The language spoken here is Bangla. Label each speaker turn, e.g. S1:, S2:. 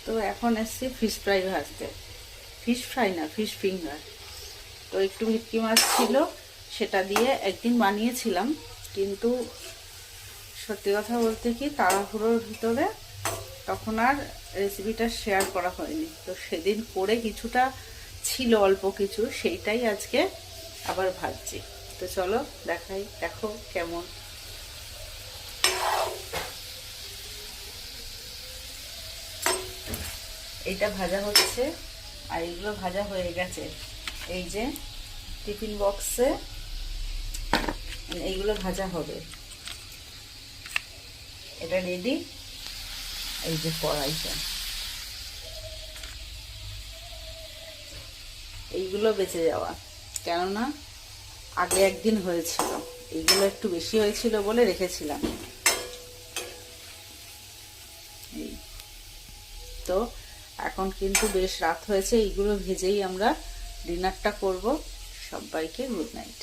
S1: তো এখন এসছি ফিশ ফ্রাই ভাজতে। ফিশ ফ্রাই না, ফিশ ফিঙ্গার। তো একটু ভেটকি মাছ ছিল, সেটা দিয়ে একদিন বানিয়েছিলাম, কিন্তু সত্যি কথা বলতে কি তাড়াহুড়োর ভিতরে তখন আর রেসিপিটা শেয়ার করা হয়নি। তো সেদিন করে কিছুটা ছিল, অল্প কিছু, সেইটাই আজকে আবার ভাজছি। তো চলো দেখাই, দেখো কেমন। এইটা ভাজা হচ্ছে, আর এইগুলো ভাজা হয়ে গেছে। এই যে টিফিন বক্সে এইগুলো ভাজা হবে। এটা রেডি। এই যে কড়াইটা, এইগুলো বেঁচে যাওয়া, কেননা আগে একদিন হয়েছিল, এইগুলো একটু বেশি হয়েছিল বলে রেখেছিলাম। এই তো এখন কিন্তু বেশ রাত হয়েছে, এইগুলো ভেজেই আমরা ডিনারটা করব। সবাইকে গুড নাইট।